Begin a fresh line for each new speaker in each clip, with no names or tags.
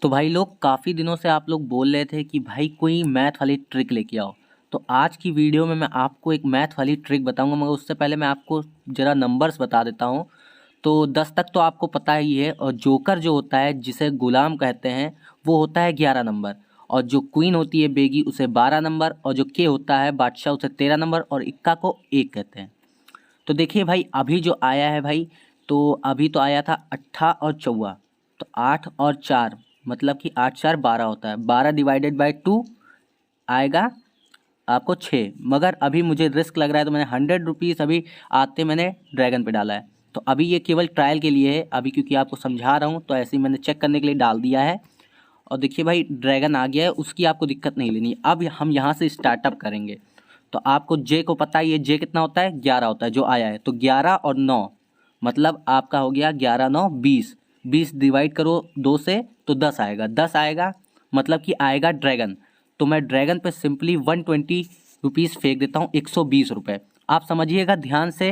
तो भाई लोग काफ़ी दिनों से आप लोग बोल रहे थे कि भाई कोई मैथ वाली ट्रिक लेके आओ। तो आज की वीडियो में मैं आपको एक मैथ वाली ट्रिक बताऊंगा, मगर उससे पहले मैं आपको ज़रा नंबर्स बता देता हूँ। तो 10 तक तो आपको पता ही है, और जोकर जो होता है जिसे गुलाम कहते हैं वो होता है 11 नंबर, और जो क्वीन होती है बेगी उसे 12 नंबर, और जो के होता है बादशाह उसे 13 नंबर, और इक्का को 1 कहते हैं। तो देखिए भाई अभी जो आया है भाई, तो अभी तो आया था 8 और 14। तो 8 और 4 मतलब कि 8 4 12 होता है। 12 डिवाइडेड बाय 2 आएगा आपको 6। मगर अभी मुझे रिस्क लग रहा है, तो मैंने 100 रुपीज़ अभी आते मैंने ड्रैगन पे डाला है। तो अभी ये केवल ट्रायल के लिए है अभी, क्योंकि आपको समझा रहा हूँ तो ऐसे ही मैंने चेक करने के लिए डाल दिया है। और देखिए भाई ड्रैगन आ गया है, उसकी आपको दिक्कत नहीं लेनी है। अब हम यहाँ से स्टार्टअप करेंगे। तो आपको जे को पता है, ये जे कितना होता है, 11 होता है जो आया है। तो 11 और 9 मतलब आपका हो गया 11 9 20। 20 डिवाइड करो 2 से तो 10 आएगा। 10 आएगा मतलब कि आएगा ड्रैगन। तो मैं ड्रैगन पे सिंपली 120 रुपीज़ फेंक देता हूँ, 120 रुपये। आप समझिएगा ध्यान से,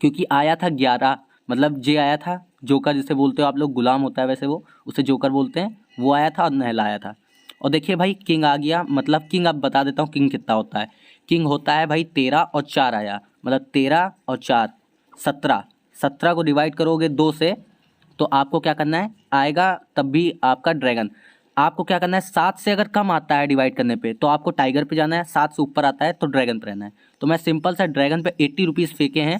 क्योंकि आया था 11, मतलब जे आया था, जोकर जिसे बोलते हो आप लोग, गुलाम होता है वैसे वो, उसे जोकर बोलते हैं। वो आया था और नहला आया था। और देखिए भाई किंग आ गया, मतलब किंग अब बता देता हूँ किंग कितना होता है। किंग होता है भाई 13 और 4 आया, मतलब 13 और 4 17। 17 को डिवाइड करोगे 2 से तो आपको क्या करना है, आएगा तब भी आपका ड्रैगन। आपको क्या करना है, 7 से अगर कम आता है डिवाइड करने पे तो आपको टाइगर पे जाना है, 7 से ऊपर आता है तो ड्रैगन पे रहना है। तो मैं सिंपल सा ड्रैगन पे 80 रुपीज़ फेंके हैं।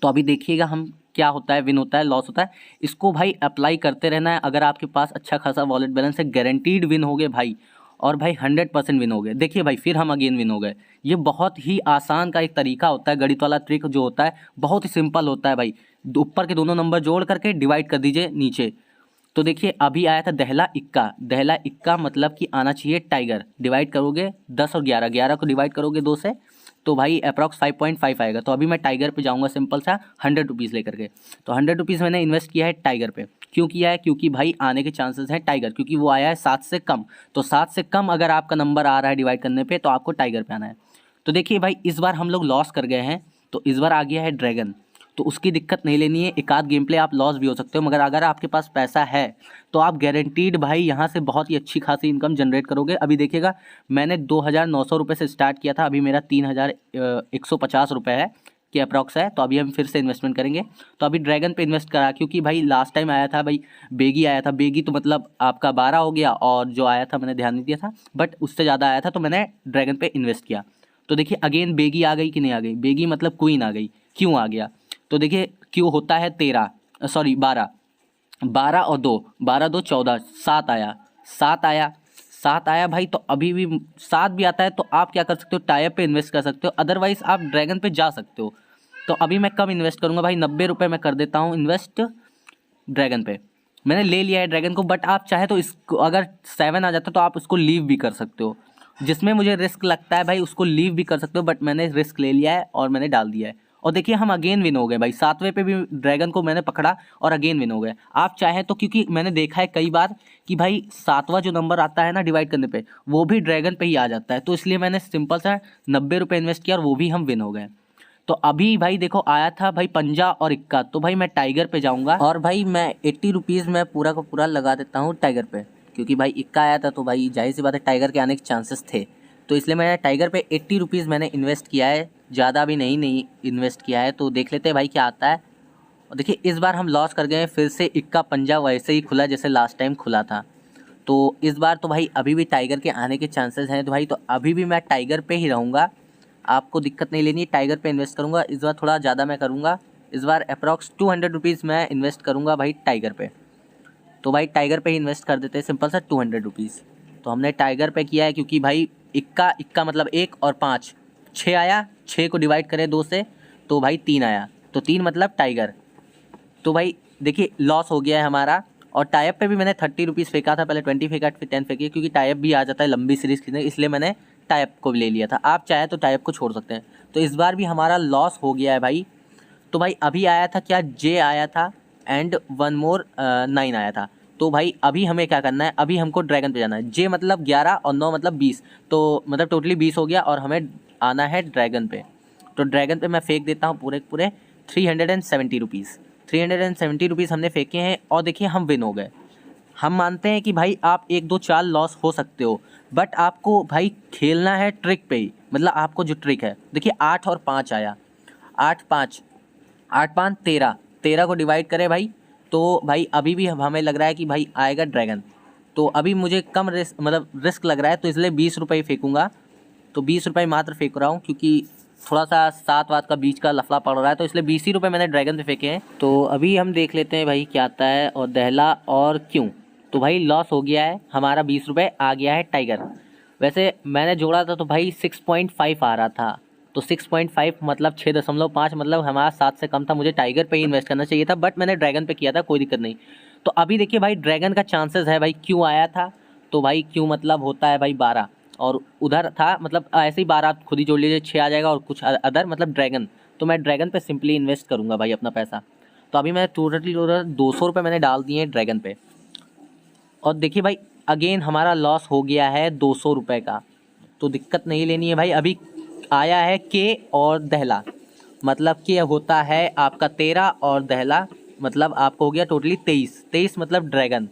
तो अभी देखिएगा हम क्या होता है, विन होता है लॉस होता है। इसको भाई अप्लाई करते रहना है। अगर आपके पास अच्छा खासा वॉलेट बैलेंस है, गारंटीड विन हो गए भाई। और भाई 100% विन हो गए। देखिए भाई फिर हम अगेन विन हो गए। ये बहुत ही आसान का एक तरीका होता है, गणित वाला ट्रिक जो होता है बहुत ही सिंपल होता है भाई। ऊपर के दोनों नंबर जोड़ करके डिवाइड कर दीजिए नीचे। तो देखिए अभी आया था दहला इक्का। दहला इक्का मतलब कि आना चाहिए टाइगर। डिवाइड करोगे 10 और 11, 11 को डिवाइड करोगे 2 से तो भाई अप्रॉक्स 5.5 आएगा। तो अभी मैं टाइगर पे जाऊंगा सिंपल सा 100 रुपीज़ लेकर के। तो 100 रुपीज़ मैंने इन्वेस्ट किया है टाइगर पे। क्यों किया है, क्योंकि भाई आने के चांसेस हैं टाइगर, क्योंकि वो आया है 7 से कम। तो 7 से कम अगर आपका नंबर आ रहा है डिवाइड करने पे तो आपको टाइगर पे आना है। तो देखिए भाई इस बार हम लोग लॉस कर गए हैं, तो इस बार आ गया है ड्रैगन। तो उसकी दिक्कत नहीं लेनी है, एक आध गेम प्ले आप लॉस भी हो सकते हो, मगर अगर आपके पास पैसा है तो आप गारंटीड भाई यहाँ से बहुत ही अच्छी खासी इनकम जनरेट करोगे। अभी देखिएगा मैंने 2,900 रुपये से स्टार्ट किया था, अभी मेरा 3,150 रुपये है कि अप्रॉक्स है। तो अभी हम फिर से इन्वेस्टमेंट करेंगे। तो अभी ड्रैगन पे इन्वेस्ट करा, क्योंकि भाई लास्ट टाइम आया था भाई बेगी आया था। बेगी तो मतलब आपका 12 हो गया, और जो आया था मैंने ध्यान नहीं दिया था, बट उससे ज़्यादा आया था तो मैंने ड्रैगन पे इन्वेस्ट किया। तो देखिए अगेन बेगी आ गई कि नहीं आ गई, बेगी मतलब क्वीन आ गई। क्यों आ गया, तो देखिए क्यों होता है 13, सॉरी 12। 12 और 2, 12 2 14, 7 आया। 7 आया, 7 आया भाई। तो अभी भी 7 भी आता है तो आप क्या कर सकते हो, टाइप पे इन्वेस्ट कर सकते हो, अदरवाइज आप ड्रैगन पे जा सकते हो। तो अभी मैं कम इन्वेस्ट करूंगा भाई, 90 रुपये मैं कर देता हूँ इन्वेस्ट ड्रैगन पे। मैंने ले लिया है ड्रैगन को, बट आप चाहे तो इसको, अगर 7 आ जाता तो आप उसको लीव भी कर सकते हो। जिसमें मुझे रिस्क लगता है भाई उसको लीव भी कर सकते हो, बट मैंने रिस्क ले लिया है और मैंने डाल दिया है। और देखिए हम अगेन विन हो गए भाई, 7वें पे भी ड्रैगन को मैंने पकड़ा और अगेन विन हो गए। आप चाहें तो, क्योंकि मैंने देखा है कई बार कि भाई 7वां जो नंबर आता है ना डिवाइड करने पे, वो भी ड्रैगन पे ही आ जाता है। तो इसलिए मैंने सिंपल सा 90 रुपये इन्वेस्ट किया और वो भी हम विन हो गए। तो अभी भाई देखो आया था भाई पंजा और इक्का, तो भाई मैं टाइगर पे जाऊंगा, और भाई मैं 80 रुपीज़ मैं पूरा का पूरा लगा देता हूँ टाइगर पे। क्योंकि भाई इक्का आया था तो भाई जाहिर सी बात है टाइगर के आने के चांसेस थे। तो इसलिए मैंने टाइगर पे 80 रुपीज़ मैंने इन्वेस्ट किया है, ज़्यादा भी नहीं इन्वेस्ट किया है। तो देख लेते हैं भाई क्या आता है। और देखिए इस बार हम लॉस कर गए हैं, फिर से इक्का पंजा वैसे ही खुला जैसे लास्ट टाइम खुला था। तो इस बार तो भाई अभी भी टाइगर के आने के चांसेस हैं, तो भाई तो अभी भी मैं टाइगर पे ही रहूँगा। आपको दिक्कत नहीं लेनी, टाइगर पे इन्वेस्ट करूँगा। इस बार थोड़ा ज़्यादा मैं करूँगा, इस बार अप्रॉक्स 200 रुपीज़ मैं इन्वेस्ट करूँगा भाई टाइगर पे। तो भाई टाइगर पे ही इन्वेस्ट कर देते हैं सिंपल सा 200 रुपीज़। तो हमने टाइगर पे किया है, क्योंकि भाई इक्का इक्का मतलब 1 और 5, 6 आया। 6 को डिवाइड करें 2 से तो भाई 3 आया, तो 3 मतलब टाइगर। तो भाई देखिए लॉस हो गया है हमारा। और टाइप पे भी मैंने 30 रुपीज़ फेंका था, पहले 20 फेंका फिर 10 फेंकी, क्योंकि टाइप भी आ जाता है लंबी सीरीज की, इसलिए मैंने टाइप को भी ले लिया था। आप चाहे तो टाइप को छोड़ सकते हैं। तो इस बार भी हमारा लॉस हो गया है भाई। तो भाई अभी आया था क्या, जे आया था एंड वन मोर 9 आया था। तो भाई अभी हमें क्या करना है, अभी हमको ड्रैगन पे जाना है। जे मतलब 11 और 9 मतलब 20, तो मतलब टोटली 20 हो गया, और हमें आना है ड्रैगन पे। तो ड्रैगन पे मैं फेंक देता हूँ पूरे पूरे 370 रुपीज़। 370 रुपीज़ हमने फेंके हैं, और देखिए हम विन हो गए। हम मानते हैं कि भाई आप 1 2 4 लॉस हो सकते हो, बट आपको भाई खेलना है ट्रिक पे ही। मतलब आपको जो ट्रिक है, देखिए 8 और 5 आया, 8 5, 8 5 13, 13 को डिवाइड करें भाई, तो भाई अभी भी हमें लग रहा है कि भाई आएगा ड्रैगन। तो अभी मुझे कम रिस्क लग रहा है, तो इसलिए 20 रुपये फेंकूंगा। तो 20 रुपये मात्र फेंक रहा हूँ, क्योंकि थोड़ा सा 7 वात का बीच का लफड़ा पड़ रहा है, तो इसलिए 20 ही रुपये मैंने ड्रैगन पे फेंके हैं। तो अभी हम देख लेते हैं भाई क्या आता है, और दहला और क्यों। तो भाई लॉस हो गया है हमारा, 20 रुपये आ गया है टाइगर। वैसे मैंने जोड़ा था तो भाई 6.5 आ रहा था, तो 6.5 मतलब 6.5, मतलब हमारा 7 से कम था। मुझे टाइगर पे ही इन्वेस्ट करना चाहिए था, बट मैंने ड्रैगन पे किया था, कोई दिक्कत नहीं। तो अभी देखिए भाई ड्रैगन का चांसेस है भाई, क्यों आया था, तो भाई क्यों मतलब होता है भाई 12, और उधर था मतलब ऐसे ही 12, आप खुद ही जोड़ लीजिए, 6 आ जाएगा, और कुछ अदर मतलब ड्रैगन। तो मैं ड्रैगन पे सिंपली इन्वेस्ट करूँगा भाई अपना पैसा। तो अभी मैं टोटली 200 रुपये मैंने डाल दिए ड्रैगन पे। और देखिए भाई अगेन हमारा लॉस हो गया है 200 रुपये का। तो दिक्कत नहीं लेनी है भाई। अभी आया है के और दहला, मतलब के होता है आपका 13, और दहला मतलब आपको हो गया टोटली 23, 23 मतलब ड्रैगन।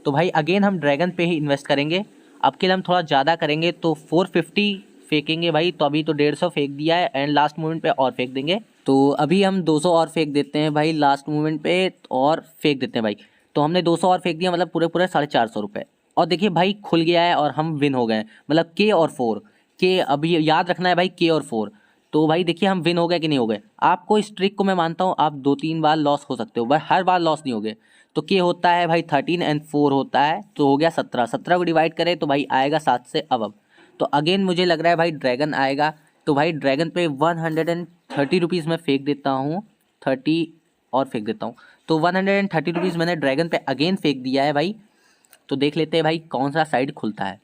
तो भाई अगेन हम ड्रैगन पे ही इन्वेस्ट करेंगे। अब के लिए हम थोड़ा ज़्यादा करेंगे, तो 450 फेंकेंगे भाई। तो अभी तो 150 फेंक दिया है, एंड लास्ट मोमेंट पे और फेंक देंगे। तो अभी हम 200 और फेंक देते हैं भाई लास्ट मोमेंट पे, और फेंक देते हैं भाई। तो हमने 200 और फेंक दिया, मतलब पूरे पूरे 450 रुपये। और देखिए भाई खुल गया है और हम विन हो गए, मतलब के और 4 के। अभी याद रखना है भाई, के और 4। तो भाई देखिए हम विन हो गए कि नहीं हो गए। आपको इस ट्रिक को मैं मानता हूँ, आप 2 3 बार लॉस हो सकते हो, बट हर बार लॉस नहीं हो गए। तो के होता है भाई 13 एंड 4 होता है, तो हो गया 17, 17 को डिवाइड करें तो भाई आएगा 7 से अब। तो अगेन मुझे लग रहा है भाई ड्रैगन आएगा। तो भाई ड्रैगन पे 130 रुपीज़ मैं फेंक देता हूँ, 30 और फेंक देता हूँ। तो 130 रुपीज़ मैंने ड्रैगन पे अगेन फेंक दिया है भाई। तो देख लेते हैं भाई कौन सा साइड खुलता है,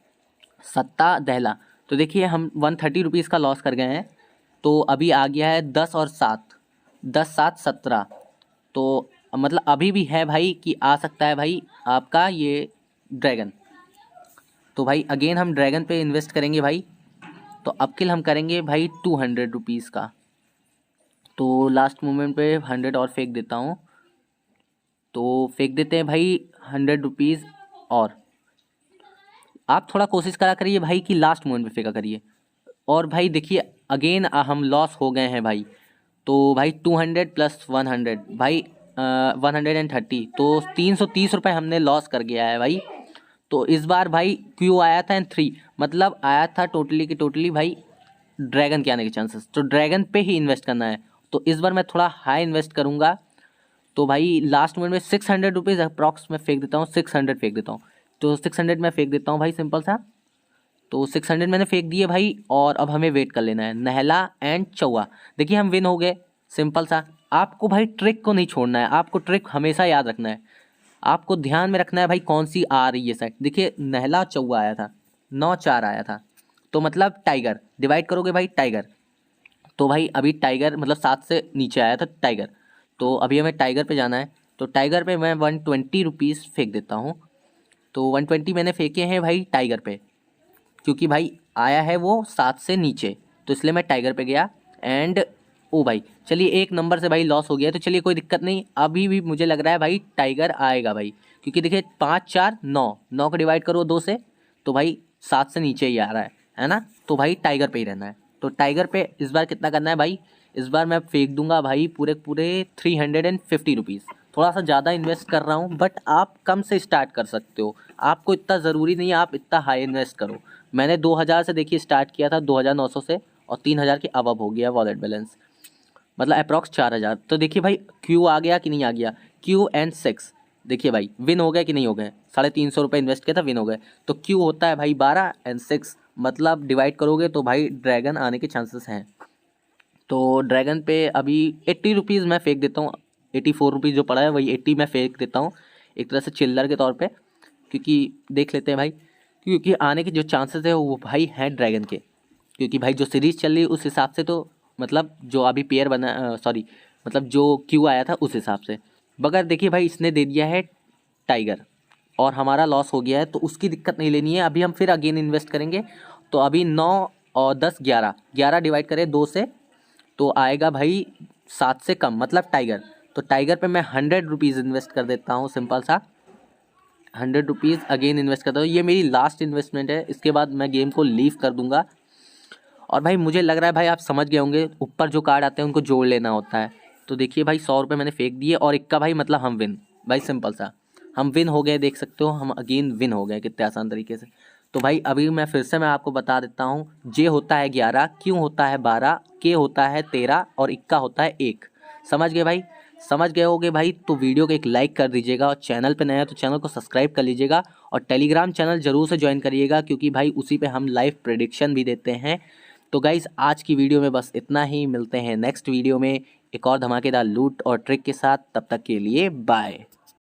सत्ता दहला। तो देखिए हम 130 रुपीज़ का लॉस कर गए हैं। तो अभी आ गया है 10 और 7, 10 7 17। तो मतलब अभी भी है भाई कि आ सकता है भाई आपका ये ड्रैगन। तो भाई अगेन हम ड्रैगन पे इन्वेस्ट करेंगे भाई। तो अब किल हम करेंगे भाई 200 रुपीज़ का। तो लास्ट मोमेंट पे 100 और फेंक देता हूँ। तो फेंक देते हैं भाई 100 रुपीज़। और आप थोड़ा कोशिश करा करिए भाई कि लास्ट मोमेंट पे फेंका करिए। और भाई देखिए अगेन हम लॉस हो गए हैं भाई। तो भाई 200 प्लस 100 भाई 130, तो 330 रुपये हमने लॉस कर गया है भाई। तो इस बार भाई क्यू आया था एंड 3, मतलब आया था टोटली की टोटली भाई ड्रैगन के आने के चांसेस। तो ड्रैगन पे ही इन्वेस्ट करना है। तो इस बार मैं थोड़ा हाई इन्वेस्ट करूँगा। तो भाई लास्ट मोमेंट में 600 रुपीज़ अप्रॉक्स में फेंक देता हूँ, 600 फेंक देता हूँ। तो 600 में फेंक देता हूँ भाई, सिंपल सा। तो 600 मैंने फेंक दिए भाई, और अब हमें वेट कर लेना है नहला एंड चौवा। देखिए हम विन हो गए, सिंपल सा। आपको भाई ट्रिक को नहीं छोड़ना है, आपको ट्रिक हमेशा याद रखना है। आपको ध्यान में रखना है भाई कौन सी आ रही है साइड। देखिए नहला चौवा आया था, 9 4 आया था, तो मतलब टाइगर डिवाइड करोगे भाई टाइगर। तो भाई अभी टाइगर मतलब 7 से नीचे आया था टाइगर। तो अभी हमें टाइगर पे जाना है। तो टाइगर पे मैं 120 रुपीज़ फेंक देता हूँ। तो 120 मैंने फेंके हैं भाई टाइगर पे, क्योंकि भाई आया है वो 7 से नीचे, तो इसलिए मैं टाइगर पे गया। एंड ओ भाई चलिए, एक नंबर से भाई लॉस हो गया, तो चलिए कोई दिक्कत नहीं। अभी भी मुझे लग रहा है भाई टाइगर आएगा भाई, क्योंकि देखिए 5 4 9, 9 को डिवाइड करो 2 से, तो भाई 7 से नीचे ही आ रहा है ना। तो भाई टाइगर पे ही रहना है। तो टाइगर पे इस बार कितना करना है भाई, इस बार मैं फेंक दूंगा भाई पूरे पूरे 350 रुपीज़। थोड़ा सा ज़्यादा इन्वेस्ट कर रहा हूँ, बट आप कम से स्टार्ट कर सकते हो। आपको इतना ज़रूरी नहीं है आप इतना हाई इन्वेस्ट करो। मैंने 2000 से देखिए स्टार्ट किया था, 2900 से, और 3000 के अब हो गया वॉलेट बैलेंस, मतलब अप्रॉक्स 4000। तो देखिए भाई क्यू आ गया कि नहीं आ गया, क्यू एंड 6। देखिए भाई विन हो गए कि नहीं हो गए, 350 रुपये इन्वेस्ट किया था, विन हो गए। तो क्यू होता है भाई 12 एंड 6, मतलब डिवाइड करोगे तो भाई ड्रैगन आने के चांसेस हैं। तो ड्रैगन पे अभी 80 रुपीज़ मैं फेंक देता हूँ, 84 रुपीज़ जो पड़ा है वही 80 मैं फेंक देता हूँ, एक तरह से चिल्लर के तौर पे। क्योंकि देख लेते हैं भाई, क्योंकि आने के जो चांसेस है वो भाई हैं ड्रैगन के। क्योंकि भाई जो सीरीज़ चल रही है उस हिसाब से, तो मतलब जो अभी पेयर बना, सॉरी मतलब जो क्यू आया था उस हिसाब से। मगर देखिए भाई इसने दे दिया है टाइगर, और हमारा लॉस हो गया है, तो उसकी दिक्कत नहीं लेनी है। अभी हम फिर अगेन इन्वेस्ट करेंगे। तो अभी 9 और 10 11, 11 डिवाइड करें 2 से, तो आएगा भाई 7 से कम, मतलब टाइगर। तो टाइगर पे मैं 100 रुपीज़ इन्वेस्ट कर देता हूँ, सिंपल सा। 100 रुपीज़ अगेन इन्वेस्ट करता हूँ। ये मेरी लास्ट इन्वेस्टमेंट है, इसके बाद मैं गेम को लीव कर दूंगा। और भाई मुझे लग रहा है भाई आप समझ गए होंगे, ऊपर जो कार्ड आते हैं उनको जोड़ लेना होता है। तो देखिए भाई 100 रुपये मैंने फेंक दिए और इक्का भाई मतलब हम विन। भाई सिंपल सा हम विन हो गए, देख सकते हो हम अगेन विन हो गए कितने आसान तरीके से। तो भाई अभी मैं फिर से मैं आपको बता देता हूँ, जे होता है 11, क्यू होता है 12, के होता है 13 और इक्का होता है 1। समझ गए भाई? समझ गए होगे भाई, तो वीडियो को एक लाइक कर दीजिएगा और चैनल पे नया है तो चैनल को सब्सक्राइब कर लीजिएगा और टेलीग्राम चैनल जरूर से ज्वाइन करिएगा, क्योंकि भाई उसी पे हम लाइव प्रेडिक्शन भी देते हैं। तो गाइज़ आज की वीडियो में बस इतना ही, मिलते हैं नेक्स्ट वीडियो में एक और धमाकेदार लूट और ट्रिक के साथ। तब तक के लिए बाय।